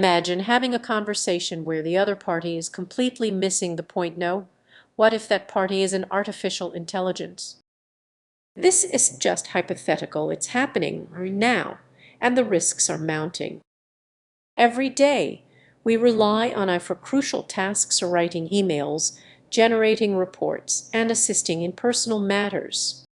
Imagine having a conversation where the other party is completely missing the point. No, what if that party is an artificial intelligence? This is just hypothetical. It's happening right now, and the risks are mounting. Every day, we rely on AI for crucial tasks or writing emails, generating reports, and assisting in personal matters.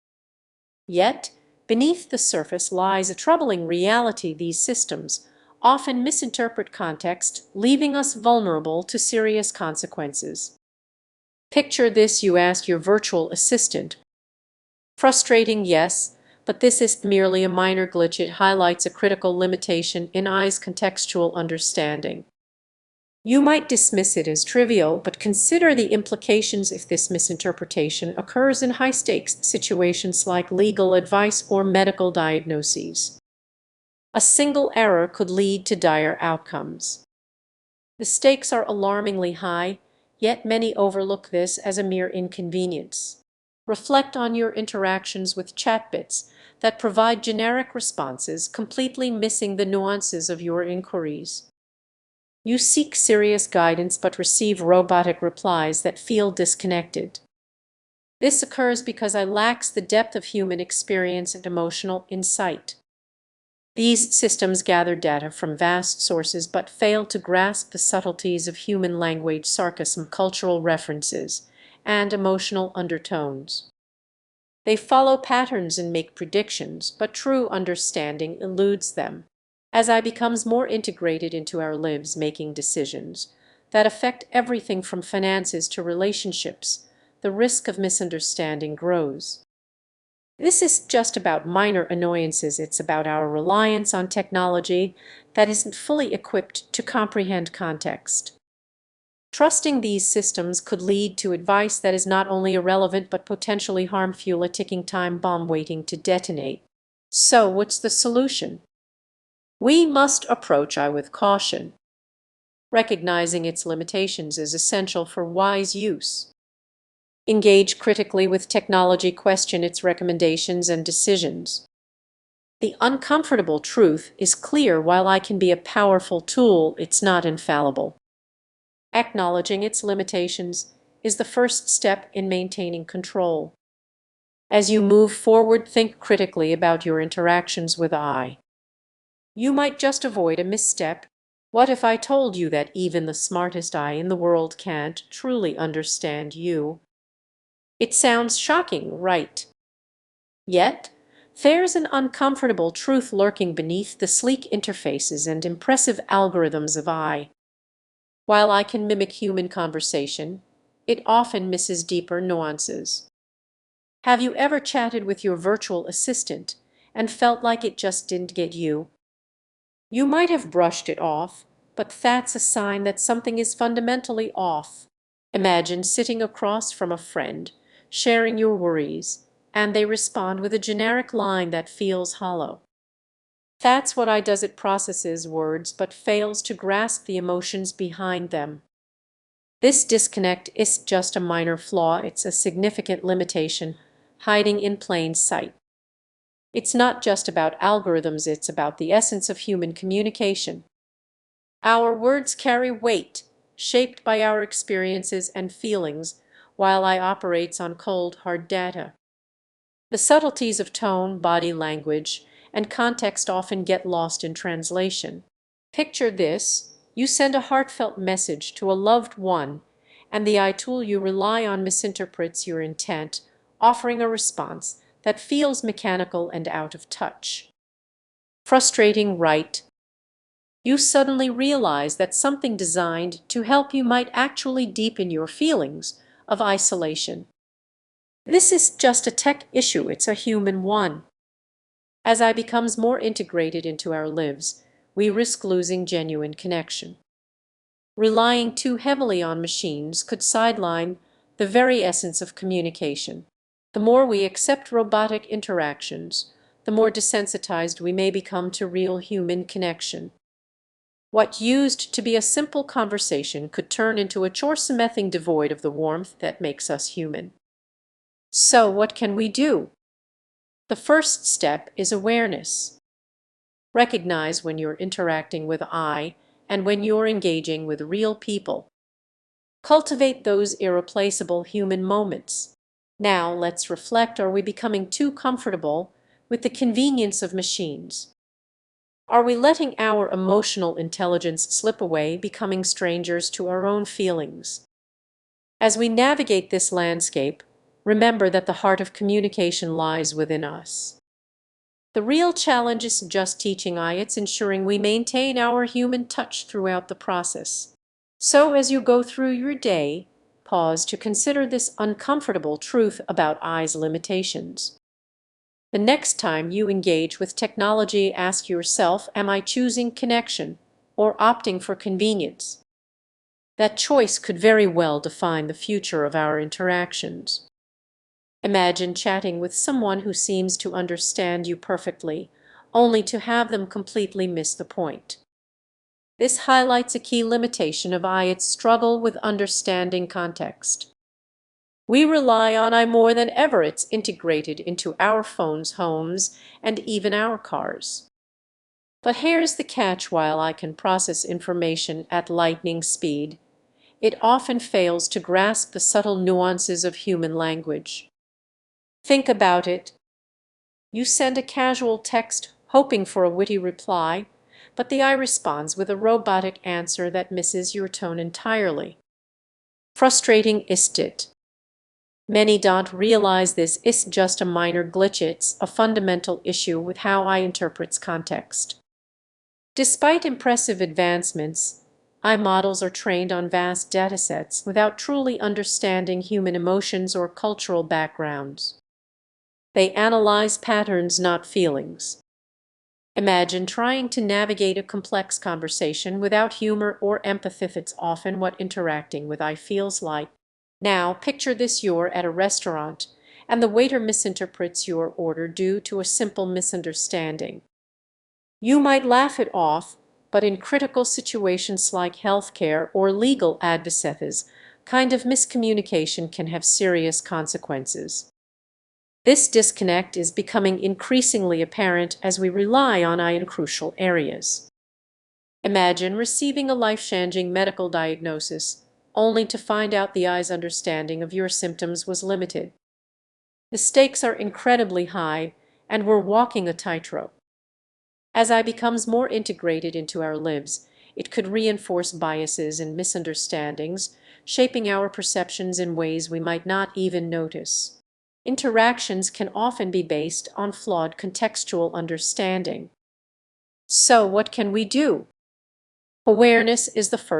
Yet, beneath the surface lies a troubling reality. These systems often misinterpret context, leaving us vulnerable to serious consequences. Picture this: you ask your virtual assistant. Frustrating, yes, but this is merely a minor glitch. It highlights a critical limitation in AI's contextual understanding. You might dismiss it as trivial, but consider the implications if this misinterpretation occurs in high-stakes situations like legal advice or medical diagnoses. A single error could lead to dire outcomes. The stakes are alarmingly high, yet many overlook this as a mere inconvenience. Reflect on your interactions with chatbots that provide generic responses, completely missing the nuances of your inquiries. You seek serious guidance but receive robotic replies that feel disconnected. This occurs because AI lacks the depth of human experience and emotional insight. These systems gather data from vast sources but fail to grasp the subtleties of human language, sarcasm, cultural references, and emotional undertones. They follow patterns and make predictions, but true understanding eludes them. As AI becomes more integrated into our lives, making decisions that affect everything from finances to relationships, the risk of misunderstanding grows. This is just about minor annoyances. It's about our reliance on technology that isn't fully equipped to comprehend context. Trusting these systems could lead to advice that is not only irrelevant but potentially harmful, a ticking time bomb waiting to detonate. So, what's the solution? We must approach AI with caution. Recognizing its limitations is essential for wise use. Engage critically with technology, question its recommendations and decisions. The uncomfortable truth is clear: while AI can be a powerful tool, it's not infallible. Acknowledging its limitations is the first step in maintaining control. As you move forward, think critically about your interactions with AI. You might just avoid a misstep. What if I told you that even the smartest AI in the world can't truly understand you? It sounds shocking, right? Yet, there's an uncomfortable truth lurking beneath the sleek interfaces and impressive algorithms of AI. While AI can mimic human conversation, it often misses deeper nuances. Have you ever chatted with your virtual assistant and felt like it just didn't get you? You might have brushed it off, but that's a sign that something is fundamentally off. Imagine sitting across from a friend, sharing your worries, and they respond with a generic line that feels hollow. That's what AI does. It processes words but fails to grasp the emotions behind them. This disconnect isn't just a minor flaw, it's a significant limitation hiding in plain sight. It's not just about algorithms, it's about the essence of human communication. Our words carry weight, shaped by our experiences and feelings, while AI operates on cold, hard data. The subtleties of tone, body language, and context often get lost in translation. Picture this: you send a heartfelt message to a loved one, and the AI tool you rely on misinterprets your intent, offering a response that feels mechanical and out of touch. Frustrating, right? You suddenly realize that something designed to help you might actually deepen your feelings of isolation. This is just a tech issue, it's a human one. As AI becomes more integrated into our lives, we risk losing genuine connection. Relying too heavily on machines could sideline the very essence of communication. The more we accept robotic interactions, the more desensitized we may become to real human connection. What used to be a simple conversation could turn into a chore, something devoid of the warmth that makes us human. So, what can we do? The first step is awareness. Recognize when you're interacting with AI and when you're engaging with real people. Cultivate those irreplaceable human moments. Now let's reflect, are we becoming too comfortable with the convenience of machines? Are we letting our emotional intelligence slip away, becoming strangers to our own feelings? As we navigate this landscape, remember that the heart of communication lies within us. The real challenge isn't just teaching AI, it's ensuring we maintain our human touch throughout the process. So as you go through your day, pause to consider this uncomfortable truth about AI's limitations. The next time you engage with technology, ask yourself, am I choosing connection or opting for convenience? That choice could very well define the future of our interactions. Imagine chatting with someone who seems to understand you perfectly, only to have them completely miss the point. This highlights a key limitation of AI, its struggle with understanding context. We rely on AI more than ever. It's integrated into our phones, homes, and even our cars. But here's the catch: while AI can process information at lightning speed, it often fails to grasp the subtle nuances of human language. Think about it. You send a casual text hoping for a witty reply, but the AI responds with a robotic answer that misses your tone entirely. Frustrating, isn't it? Many don't realize this is just a minor glitch. It's a fundamental issue with how AI interprets context. Despite impressive advancements, AI models are trained on vast datasets without truly understanding human emotions or cultural backgrounds. They analyze patterns, not feelings. Imagine trying to navigate a complex conversation without humor or empathy. That's often what interacting with AI feels like. Now, picture this: you're at a restaurant, and the waiter misinterprets your order due to a simple misunderstanding. You might laugh it off, but in critical situations like healthcare or legal advice, this kind of miscommunication can have serious consequences. This disconnect is becoming increasingly apparent as we rely on AI in crucial areas. Imagine receiving a life-changing medical diagnosis, only to find out the AI's understanding of your symptoms was limited. The stakes are incredibly high, and we're walking a tightrope. As AI becomes more integrated into our lives, it could reinforce biases and misunderstandings, shaping our perceptions in ways we might not even notice. Interactions can often be based on flawed contextual understanding. So what can we do? Awareness is the first